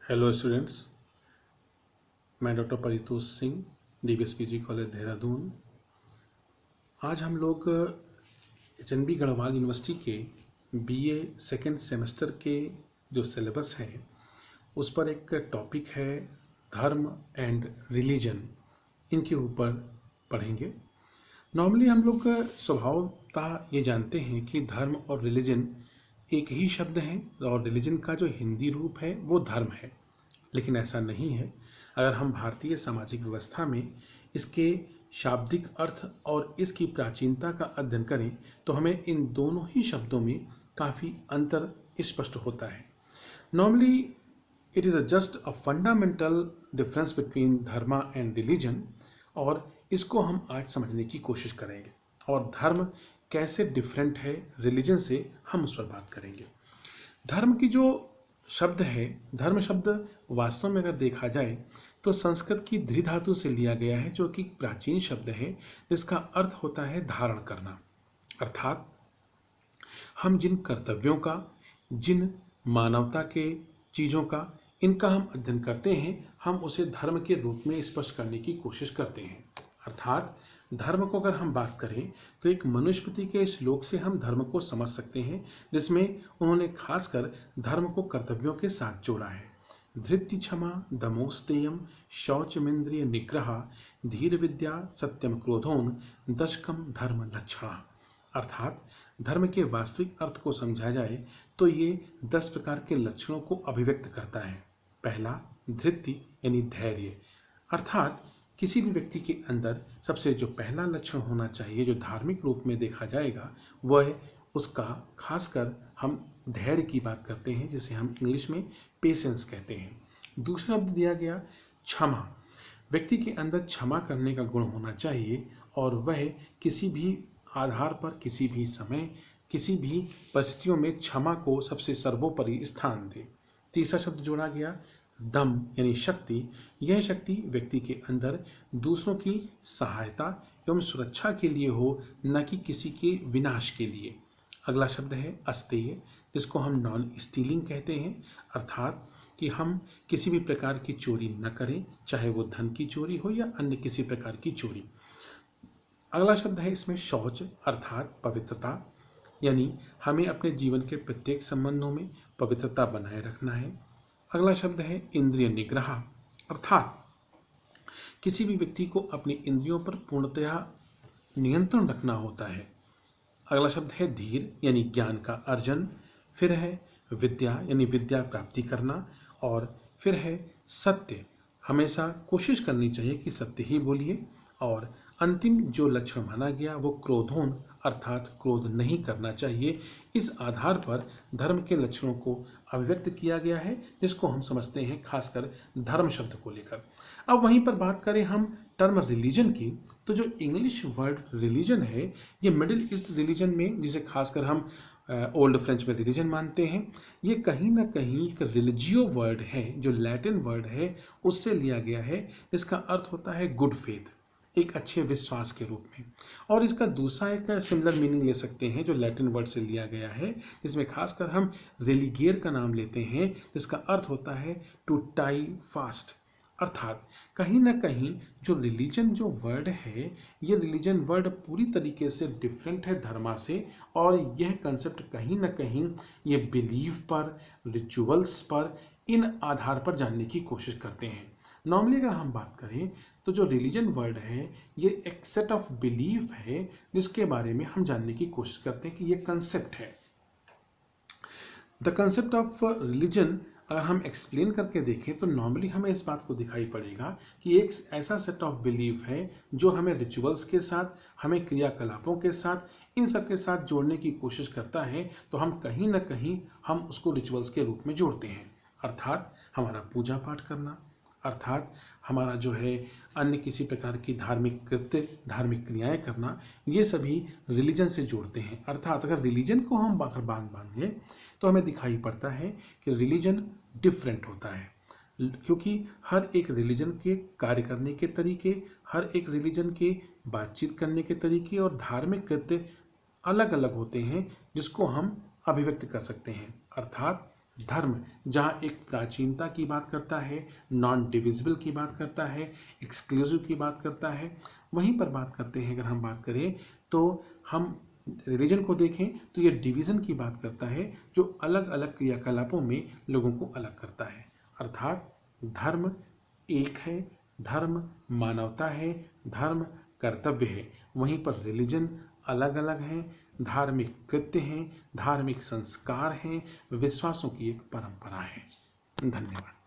Hello students, मैं doctor Paritosh Singh, DBSPG college Dehradun. आज हम लोग HNB गढ़वाल यूनिवर्सिटी के BA सेकेंड सेमेस्टर के जो सिलेबस है उस पर एक टॉपिक है धर्म एंड रिलीजन, इनके ऊपर पढ़ेंगे। नॉर्मली हम लोग स्वभावतः ये जानते हैं कि धर्म और रिलीजन एक ही शब्द है और रिलीजन का जो हिंदी रूप है वो धर्म है, लेकिन ऐसा नहीं है। अगर हम भारतीय सामाजिक व्यवस्था में इसके शाब्दिक अर्थ और इसकी प्राचीनता का अध्ययन करें तो हमें इन दोनों ही शब्दों में काफ़ी अंतर स्पष्ट होता है। Normally it is just a fundamental difference between Dharma and religion, और इसको हम आज समझने की कोशिश करेंगे। और धर्म कैसे डिफरेंट है रिलीजन से, हम उस पर बात करेंगे। धर्म की जो शब्द है, धर्म शब्द वास्तव में अगर देखा जाए तो संस्कृत की धृ धातु से लिया गया है, जो कि प्राचीन शब्द है जिसका अर्थ होता है धारण करना। अर्थात हम जिन कर्तव्यों का, जिन मानवता के चीज़ों का, इनका हम अध्ययन करते हैं, हम उसे धर्म के रूप में स्पष्ट करने की कोशिश करते हैं। अर्थात धर्म को अगर हम बात करें तो एक मनुस्मृति के श्लोक से हम धर्म को समझ सकते हैं, जिसमें उन्होंने खासकर धर्म को कर्तव्यों के साथ जोड़ा है। धृत्य क्षमा दमोस्तेयम शौचमिंद्रिय निग्रह धीर विद्या सत्यम क्रोधोन दशकम धर्म लक्षण। अर्थात धर्म के वास्तविक अर्थ को समझा जाए तो ये 10 प्रकार के लक्षणों को अभिव्यक्त करता है। पहला, धृत्य यानी धैर्य। अर्थात किसी भी व्यक्ति के अंदर सबसे जो पहला लक्षण होना चाहिए, जो धार्मिक रूप में देखा जाएगा, वह है उसका, खासकर हम धैर्य की बात करते हैं, जिसे हम इंग्लिश में पेशेंस कहते हैं। दूसरा शब्द दिया गया क्षमा। व्यक्ति के अंदर क्षमा करने का गुण होना चाहिए और वह किसी भी आधार पर, किसी भी समय, किसी भी परिस्थितियों में क्षमा को सबसे सर्वोपरि स्थान दे। तीसरा शब्द जोड़ा गया दम यानी शक्ति। यह शक्ति व्यक्ति के अंदर दूसरों की सहायता एवं सुरक्षा के लिए हो, न कि किसी के विनाश के लिए। अगला शब्द है अस्तेय, जिसको हम नॉन स्टीलिंग कहते हैं। अर्थात कि हम किसी भी प्रकार की चोरी न करें, चाहे वो धन की चोरी हो या अन्य किसी प्रकार की चोरी। अगला शब्द है इसमें शौच, अर्थात पवित्रता, यानी हमें अपने जीवन के प्रत्येक संबंधों में पवित्रता बनाए रखना है। अगला शब्द है इंद्रिय निग्रह, अर्थात किसी भी व्यक्ति को अपनी इंद्रियों पर पूर्णतया नियंत्रण रखना होता है। अगला शब्द है धीर यानी ज्ञान का अर्जन। फिर है विद्या यानी विद्या प्राप्ति करना। और फिर है सत्य, हमेशा कोशिश करनी चाहिए कि सत्य ही बोलिए। और अंतिम जो लक्षण माना गया वो क्रोधोन, अर्थात क्रोध नहीं करना चाहिए। इस आधार पर धर्म के लक्षणों को अभिव्यक्त किया गया है, जिसको हम समझते हैं खासकर धर्म शब्द को लेकर। अब वहीं पर बात करें हम टर्म रिलीजन की, तो जो इंग्लिश वर्ड रिलीजन है, ये मिडिल ईस्ट रिलीजन में, जिसे खासकर हम ओल्ड फ्रेंच में रिलीजन मानते हैं, ये कहीं ना कहीं एक रिलीजियो वर्ड है, जो लैटिन वर्ड है उससे लिया गया है। इसका अर्थ होता है गुड फेथ, एक अच्छे विश्वास के रूप में। और इसका दूसरा एक सिमिलर मीनिंग ले सकते हैं जो लैटिन वर्ड से लिया गया है, जिसमें खासकर हम रेलिगेर का नाम लेते हैं, जिसका अर्थ होता है टू टाई फास्ट। अर्थात कहीं ना कहीं जो रिलीजन जो वर्ड है, ये रिलीजन वर्ड पूरी तरीके से डिफरेंट है धर्मा से, और यह कंसेप्ट कहीं ना कहीं ये बिलीव पर, रिचुअल्स पर, इन आधार पर जानने की कोशिश करते हैं। नॉर्मली अगर हम बात करें तो जो रिलीजन वर्ड है ये एक सेट ऑफ बिलीफ है, जिसके बारे में हम जानने की कोशिश करते हैं कि ये कंसेप्ट है। द कंसेप्ट ऑफ रिलीजन अगर हम एक्सप्लेन करके देखें तो नॉर्मली हमें इस बात को दिखाई पड़ेगा कि एक ऐसा सेट ऑफ बिलीफ है जो हमें रिचुअल्स के साथ, हमें क्रियाकलापों के साथ, इन सब के साथ जोड़ने की कोशिश करता है। तो हम कहीं ना कहीं हम उसको रिचुअल्स के रूप में जोड़ते हैं। अर्थात हमारा पूजा पाठ करना, अर्थात हमारा जो है अन्य किसी प्रकार की धार्मिक कृत्य, धार्मिक क्रियाएं करना, ये सभी रिलीजन से जोड़ते हैं। अर्थात अगर रिलीजन को हम बांध लें तो हमें दिखाई पड़ता है कि रिलीजन डिफरेंट होता है, क्योंकि हर एक रिलीजन के कार्य करने के तरीके, हर एक रिलीजन के बातचीत करने के तरीके और धार्मिक कृत्य अलग अलग होते हैं, जिसको हम अभिव्यक्त कर सकते हैं। अर्थात धर्म जहाँ एक प्राचीनता की बात करता है, नॉन डिविजिबल की बात करता है, एक्सक्लूसिव की बात करता है, वहीं पर बात करते हैं अगर हम बात करें तो हम रिलीजन को देखें तो ये डिवीज़न की बात करता है जो अलग अलग क्रियाकलापों में लोगों को अलग करता है। अर्थात धर्म एक है, धर्म मानवता है, धर्म कर्तव्य है, वहीं पर रिलीजन अलग अलग हैं, धार्मिक कृत्य हैं, धार्मिक संस्कार हैं, विश्वासों की एक परंपरा है। धन्यवाद।